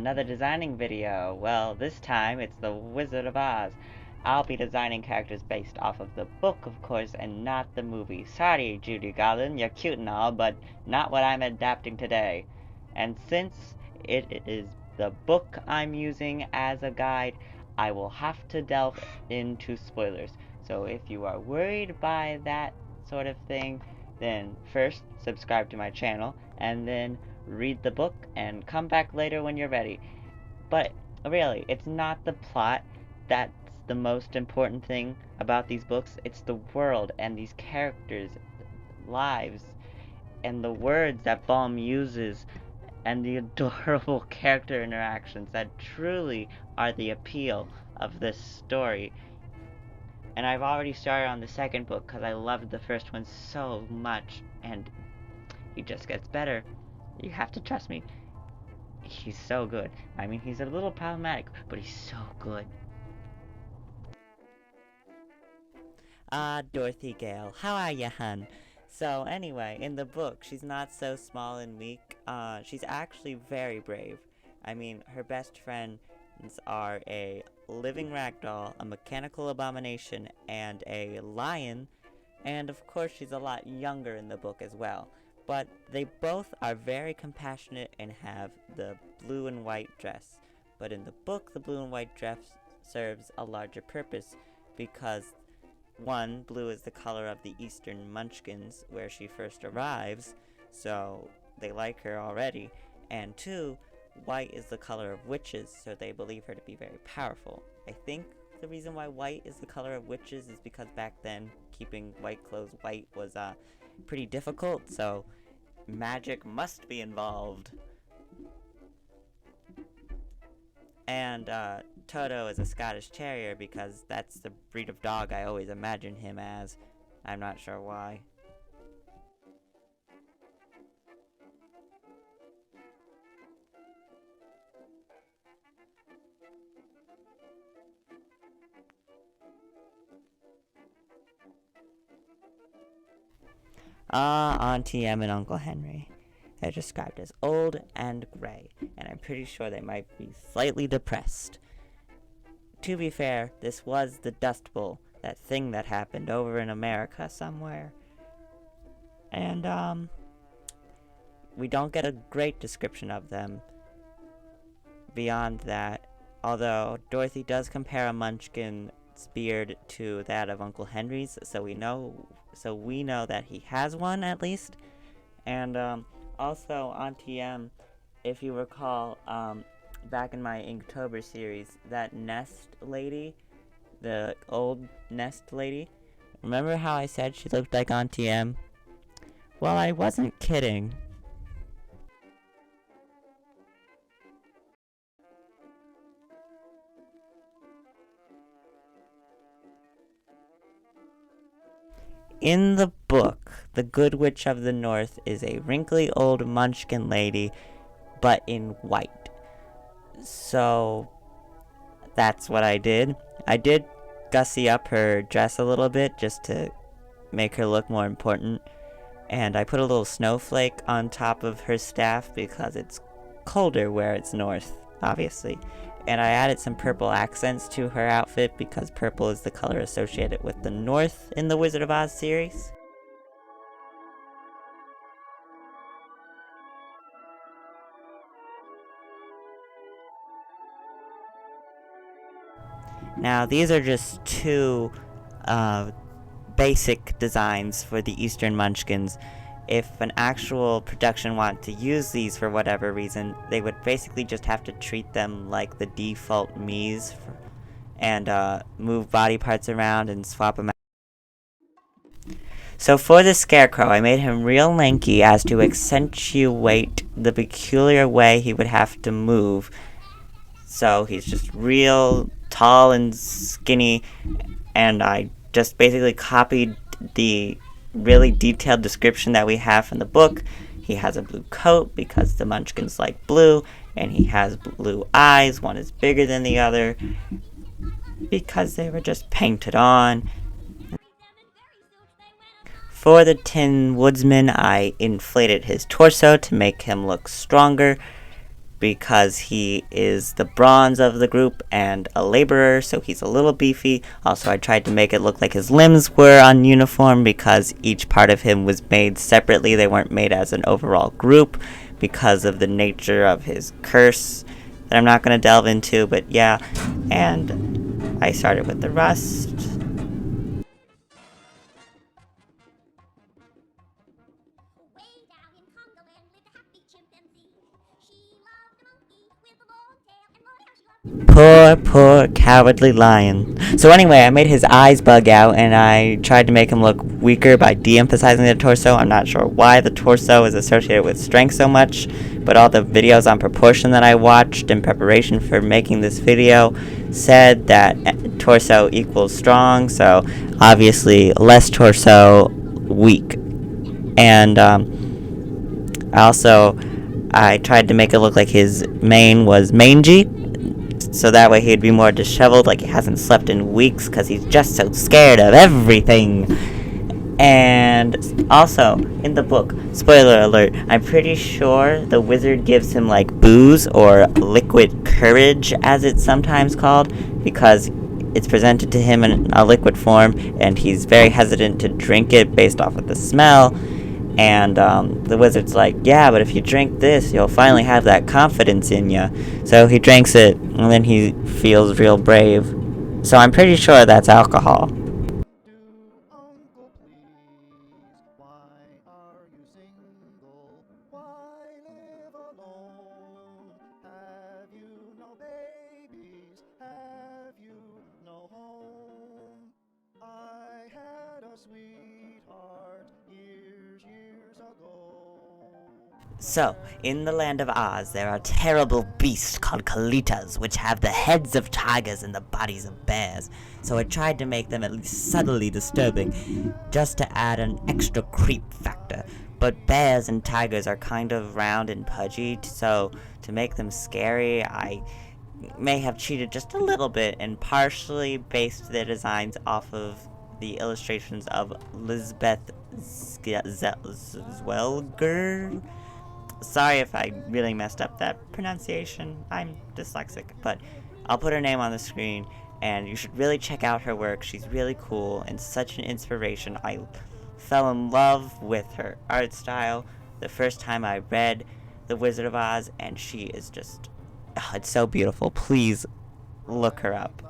another designing video. Well, this time it's the Wizard of Oz. I'll be designing characters based off of the book, of course, and not the movie. Sorry, Judy Garland, you're cute and all, but not what I'm adapting today. And since it is the book I'm using as a guide, I will have to delve into spoilers. So if you are worried by that sort of thing, then first subscribe to my channel, and then read the book, and come back later when you're ready. But really, it's not the plot that's the most important thing about these books. It's the world and these characters' lives and the words that Baum uses and the adorable character interactions that truly are the appeal of this story. And I've already started on the second book because I loved the first one so much, and he just gets better. You have to trust me. He's so good. I mean, he's a little problematic, but he's so good. Dorothy Gale, how are ya, hun? So anyway, in the book, she's not so small and weak. She's actually very brave. I mean, her best friends are a living ragdoll, a mechanical abomination, and a lion. And of course, she's a lot younger in the book as well. But they both are very compassionate and have the blue and white dress. But in the book, the blue and white dress serves a larger purpose because, one, blue is the color of the Eastern Munchkins where she first arrives, so they like her already, and two, white is the color of witches, so they believe her to be very powerful. I think the reason why white is the color of witches is because back then, keeping white clothes white was, pretty difficult, so magic must be involved. And, Toto is a Scottish Terrier because that's the breed of dog I always imagine him as. I'm not sure why. Auntie Em and Uncle Henry. They're described as old and gray, and I'm pretty sure they might be slightly depressed. To be fair, this was the Dust Bowl, that thing that happened over in America somewhere. And, we don't get a great description of them beyond that, although Dorothy does compare a Munchkin's beard to that of Uncle Henry's, so we know that he has one, at least. And, also, Auntie Em, if you recall, back in my Inktober series, that Nest lady, the old Nest lady, remember how I said she looked like Auntie Em? Well, I wasn't kidding. In the book, the Good Witch of the North is a wrinkly old Munchkin lady, but in white. So, that's what I did. I did gussy up her dress a little bit just to make her look more important. And I put a little snowflake on top of her staff because it's colder where it's north, obviously. And I added some purple accents to her outfit because purple is the color associated with the north in the Wizard of Oz series. Now, these are just two basic designs for the Eastern Munchkins. If an actual production wanted to use these for whatever reason, they would basically just have to treat them like the default Miis and move body parts around and swap them out. So for the Scarecrow, I made him real lanky as to accentuate the peculiar way he would have to move. So he's just real tall and skinny, and I just basically copied the really detailed description that we have from the book. He has a blue coat because the Munchkins like blue, and he has blue eyes. One is bigger than the other because they were just painted on. For the Tin Woodsman, I inflated his torso to make him look stronger, because he is the bronze of the group and a laborer, so he's a little beefy. Also, I tried to make it look like his limbs were on uniform because each part of him was made separately. They weren't made as an overall group because of the nature of his curse that I'm not going to delve into, but yeah. And I started with the rust. Poor cowardly lion. So anyway, I made his eyes bug out, and I tried to make him look weaker by de-emphasizing the torso. I'm not sure why the torso is associated with strength so much, but all the videos on proportion that I watched in preparation for making this video said that torso equals strong, so obviously less torso, weak. And I tried to make it look like his mane was mangy, so that way he'd be more disheveled, like he hasn't slept in weeks because he's just so scared of everything. And also, in the book, spoiler alert, I'm pretty sure the wizard gives him like booze or liquid courage, as it's sometimes called, because it's presented to him in a liquid form, and he's very hesitant to drink it based off of the smell. And the wizard's like, yeah, but if you drink this, you'll finally have that confidence in you. So he drinks it, and then he feels real brave. So I'm pretty sure that's alcohol. So, in the land of Oz, there are terrible beasts called Kalitas, which have the heads of tigers and the bodies of bears. So I tried to make them at least subtly disturbing, just to add an extra creep factor. But bears and tigers are kind of round and pudgy, so to make them scary, I may have cheated just a little bit and partially based their designs off of the illustrations of Lisbeth Zwelger. Sorry if I really messed up that pronunciation. I'm dyslexic, but I'll put her name on the screen, and you should really check out her work. She's really cool and such an inspiration. I fell in love with her art style the first time I read The Wizard of Oz, and she is just, oh, it's so beautiful. Please look her up.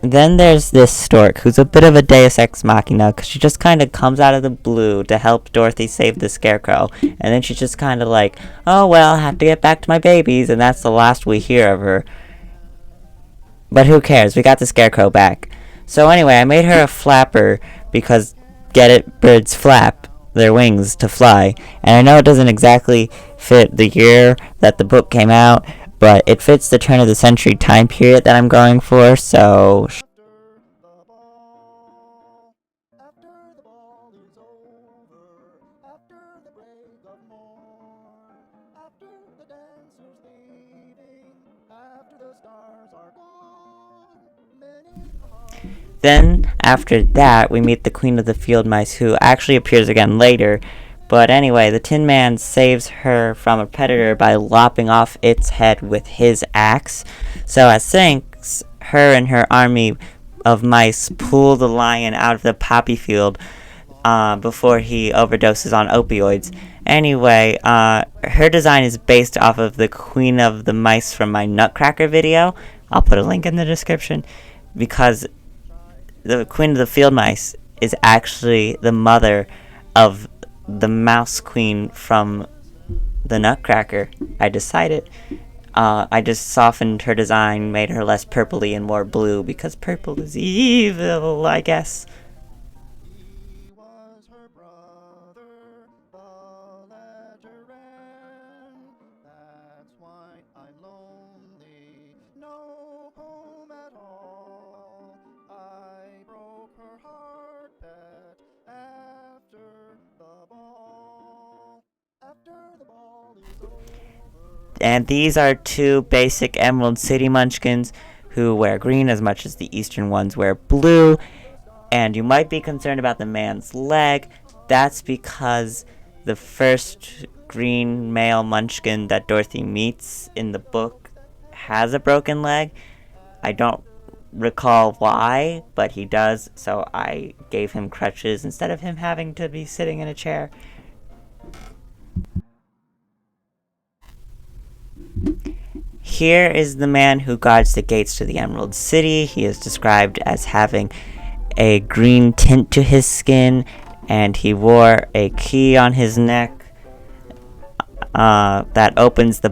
Then there's this stork, who's a bit of a deus ex machina, because she just kind of comes out of the blue to help Dorothy save the scarecrow, and then she's just kind of like, oh well, I have to get back to my babies, and that's the last we hear of her. But who cares, we got the scarecrow back. So anyway, I made her a flapper, because, get it, birds flap their wings to fly, and I know it doesn't exactly fit the year that the book came out, but it fits the turn of the century time period that I'm going for, so then, after that, we meet the Queen of the Field Mice, who actually appears again later. But anyway, the Tin Man saves her from a predator by lopping off its head with his axe. So as thanks, her and her army of mice pull the lion out of the poppy field before he overdoses on opioids. Anyway, her design is based off of the Queen of the Mice from my Nutcracker video. I'll put a link in the description, because the Queen of the Field Mice is actually the mother of the Mouse Queen from the Nutcracker. I decided. I just softened her design, made her less purpley and more blue, because purple is evil, I guess. And these are two basic Emerald City Munchkins who wear green as much as the eastern ones wear blue. And you might be concerned about the man's leg. That's because the first green male munchkin that Dorothy meets in the book has a broken leg. I don't recall why, but he does, so I gave him crutches instead of him having to be sitting in a chair. Here is the man who guards the gates to the Emerald City. He is described as having a green tint to his skin, and he wore a key on his neck that opens the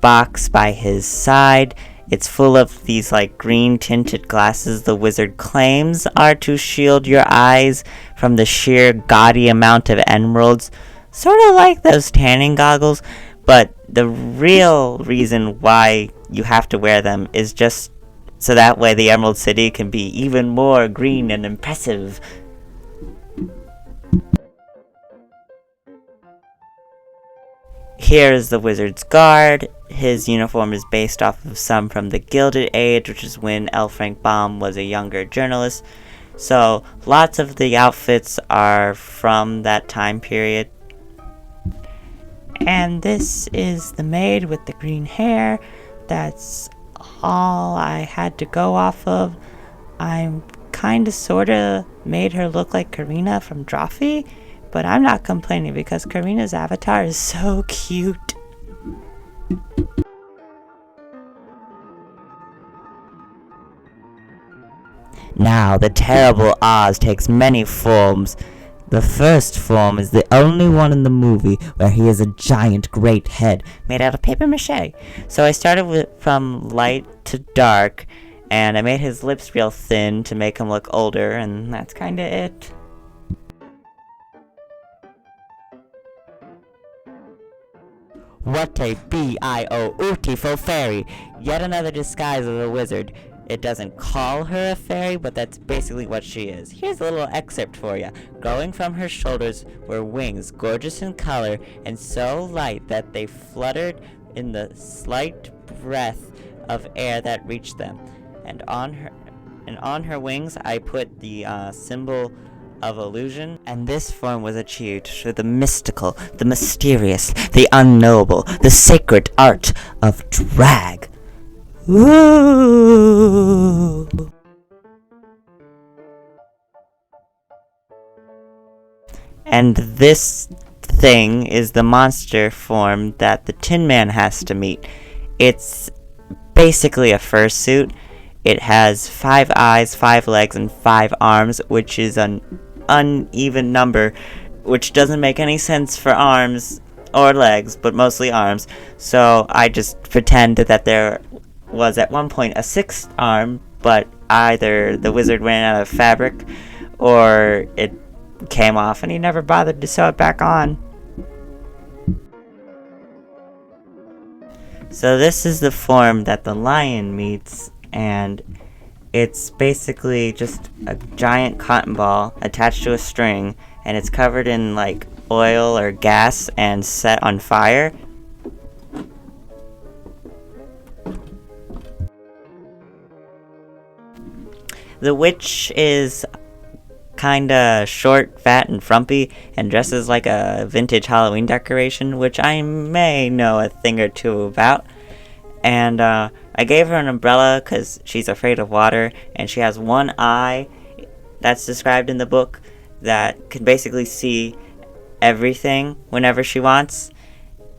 box by his side. It's full of these like green tinted glasses the wizard claims are to shield your eyes from the sheer gaudy amount of emeralds, sort of like those tanning goggles. But the real reason why you have to wear them is just so that way the Emerald City can be even more green and impressive. Here is the wizard's guard. His uniform is based off of some from the Gilded Age, which is when L. Frank Baum was a younger journalist. So lots of the outfits are from that time period. And this is the maid with the green hair. That's all I had to go off of. I'm kinda sorta made her look like Karina from Drawfee, but I'm not complaining because Karina's avatar is so cute. Now, the terrible Oz takes many forms. The first form is the only one in the movie where he has a giant great head made out of paper mache. So I started from light to dark, and I made his lips real thin to make him look older, and that's kinda it. What a beautiful fairy! Yet another disguise of a wizard. It doesn't call her a fairy, but that's basically what she is. Here's a little excerpt for you. Growing from her shoulders were wings, gorgeous in color, and so light that they fluttered in the slight breath of air that reached them. And on her wings I put the symbol of illusion, and this form was achieved through the mystical, the mysterious, the unknowable, the sacred art of drag. Ooh. And this thing is the monster form that the Tin Man has to meet. It's basically a fursuit. It has 5 eyes, 5 legs, and 5 arms, which is an uneven number, which doesn't make any sense for arms or legs, but mostly arms. So I just pretended that there was at one point a 6th arm, but either the wizard ran out of fabric or it came off and he never bothered to sew it back on. So this is the form that the lion meets, and it's basically just a giant cotton ball attached to a string, and it's covered in like oil or gas and set on fire. The witch is kinda short, fat, and frumpy, and dresses like a vintage Halloween decoration, which I may know a thing or two about. And I gave her an umbrella because she's afraid of water, and she has one eye that's described in the book that can basically see everything whenever she wants.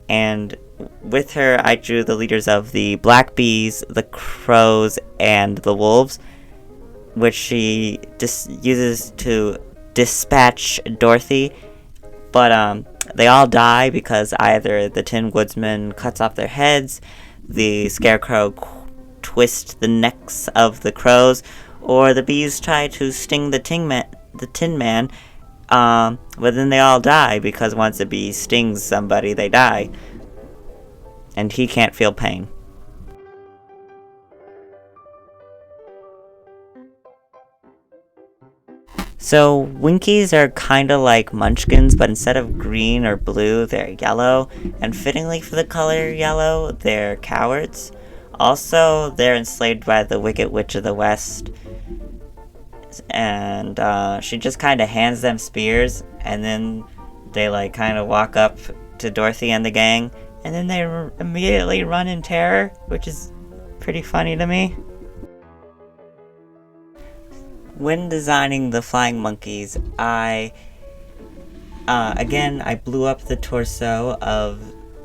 And with her, I drew the leaders of the black bees, the crows, and the wolves, which she uses to dispatch Dorothy. But they all die because either the Tin Woodsman cuts off their heads, the Scarecrow twists the necks of the crows, or the bees try to sting the Tin Man. But then they all die because once a bee stings somebody, they die, and he can't feel pain. So Winkies are kind of like Munchkins, but instead of green or blue, they're yellow. And fittingly for the color yellow, they're cowards. Also, they're enslaved by the Wicked Witch of the West. And she just kind of hands them spears, and then they like kind of walk up to Dorothy and the gang, and then they immediately run in terror, which is pretty funny to me. When designing the flying monkeys, I blew up the torso of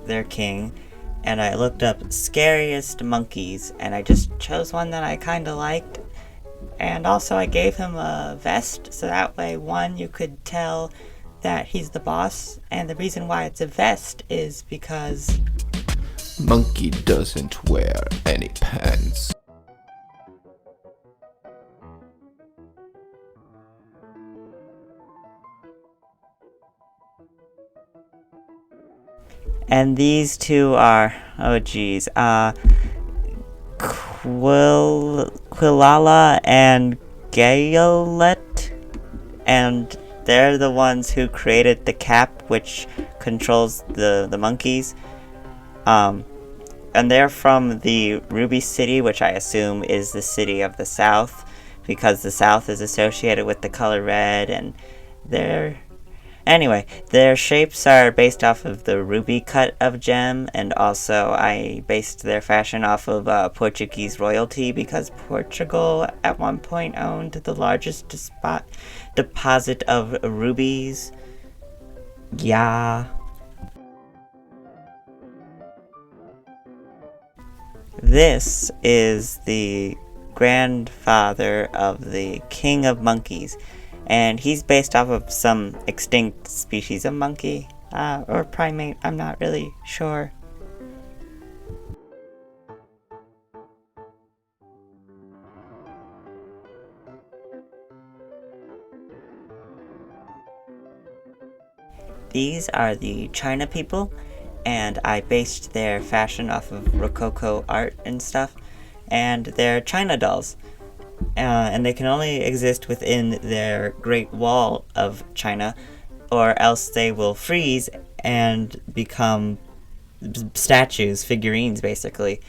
their king, and I looked up scariest monkeys, and I just chose one that I kind of liked. And also I gave him a vest, so that way, one, you could tell that he's the boss, and the reason why it's a vest is because Monkey doesn't wear any pants. And these two are, Quilala and Gayolet, and they're the ones who created the cap, which controls the monkeys. And they're from the Ruby City, which I assume is the city of the South, because the South is associated with the color red, and Anyway, their shapes are based off of the ruby cut of gem, and also I based their fashion off of Portuguese royalty, because Portugal at one point owned the largest deposit of rubies. Yeah. This is the grandfather of the King of Monkeys, and he's based off of some extinct species of monkey, or primate, I'm not really sure. These are the China people, and I based their fashion off of Rococo art and stuff, and they're China dolls. And they can only exist within their Great Wall of China, or else they will freeze and become statues, figurines, basically.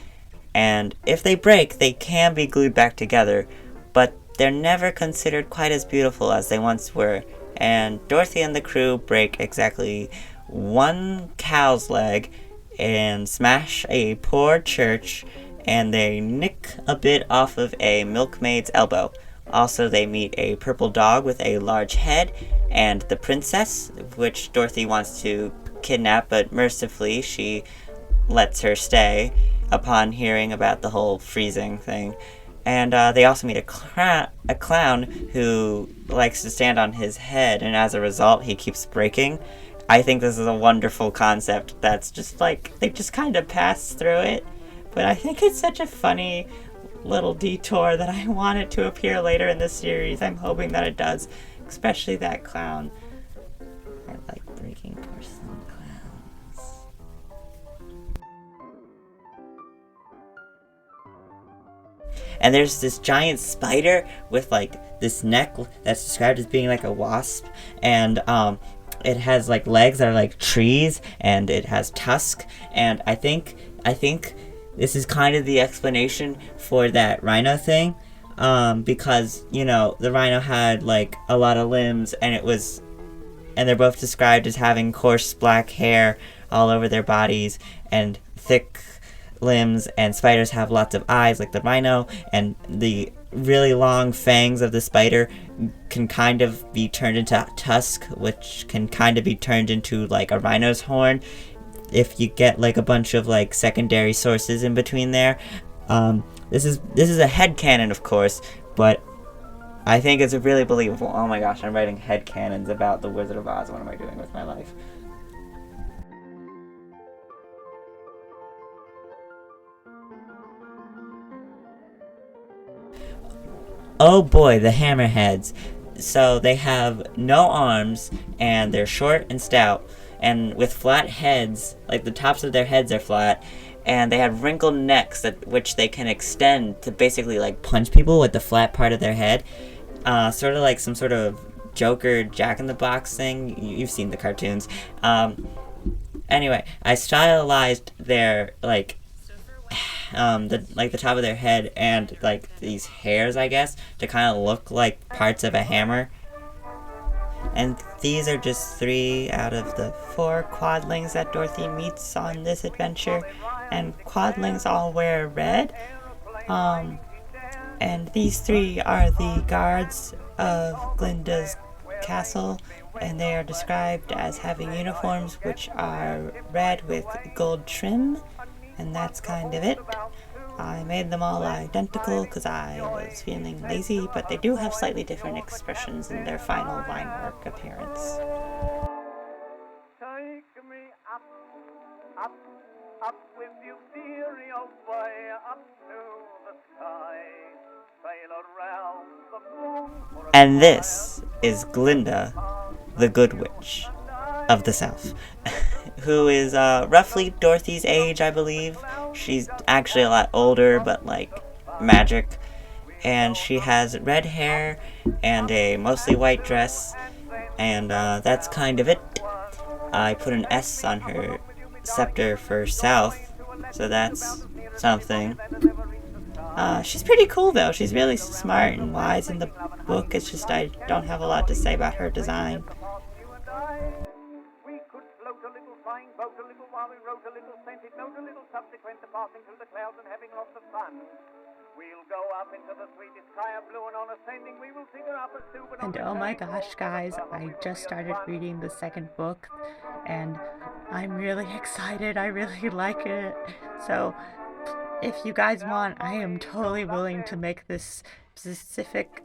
And if they break, they can be glued back together, but they're never considered quite as beautiful as they once were. And Dorothy and the crew break exactly one cow's leg and smash a poor church, and they nick a bit off of a milkmaid's elbow. Also, they meet a purple dog with a large head, and the princess, which Dorothy wants to kidnap, but mercifully she lets her stay upon hearing about the whole freezing thing. And they also meet a clown who likes to stand on his head, and as a result, he keeps breaking. I think this is a wonderful concept that's just like, they just kind of pass through it. But I think it's such a funny little detour that I want it to appear later in the series. I'm hoping that it does, especially that clown. I like breaking porcelain clowns. And there's this giant spider with like this neck that's described as being like a wasp, and it has like legs that are like trees, and it has tusk, and I think this is kind of the explanation for that rhino thing, because, you know, the rhino had like a lot of limbs, and they're both described as having coarse black hair all over their bodies and thick limbs, and spiders have lots of eyes like the rhino, and the really long fangs of the spider can kind of be turned into tusk, which can kind of be turned into like a rhino's horn if you get like a bunch of like secondary sources in between there. This is a headcanon, of course, but I think it's really believable. Oh my gosh, I'm writing headcanons about the Wizard of Oz. What am I doing with my life? Oh boy, the hammerheads. So they have no arms, and they're short and stout, and with flat heads, like the tops of their heads are flat, and they have wrinkled necks which they can extend to basically like punch people with the flat part of their head, sort of like some sort of Joker Jack in the Box thing. You've seen the cartoons. Anyway, I stylized their the top of their head and like these hairs, I guess, to kind of look like parts of a hammer. And these are just 3 out of the 4 quadlings that Dorothy meets on this adventure. And quadlings all wear red. And these 3 are the guards of Glinda's castle, and they are described as having uniforms which are red with gold trim, and that's kind of it. I made them all identical because I was feeling lazy, but they do have slightly different expressions in their final line work appearance. Take me up, up, up with you, dearie, away up to the sky. Sail around the moon. And this is Glinda, the Good Witch of the South, who is roughly Dorothy's age, I believe. She's actually a lot older, but like magic. And she has red hair and a mostly white dress, and that's kind of it. I put an S on her scepter for South, so that's something. She's pretty cool though. She's really smart and wise in the book. It's just I don't have a lot to say about her design. We could float a little, flying boat a little, while we wrote a little, sent it note a little, subsequent to passing through the clouds and having lots of fun. We'll go up into the sweetest sky of blue, and on ascending we will figure out a soup. And oh my gosh, guys, I just started reading the second book and I'm really excited. I really like it. So, if you guys want, I am totally willing to make this specific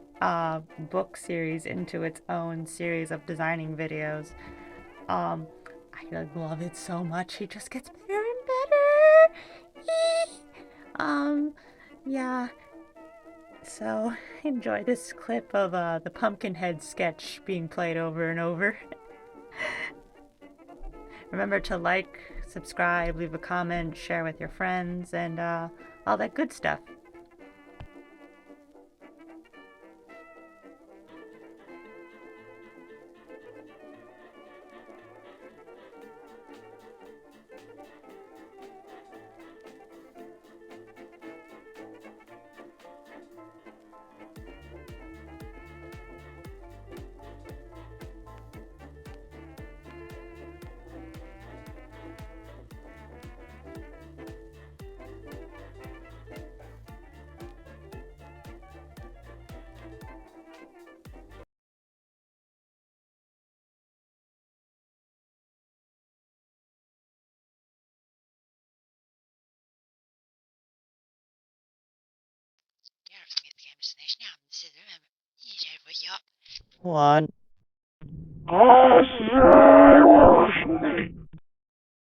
book series into its own series of designing videos. Um, I love it so much. It just gets better and better. Yeah. So, enjoy this clip of the Pumpkinhead sketch being played over and over. Remember to like, subscribe, leave a comment, share with your friends, and all that good stuff. One.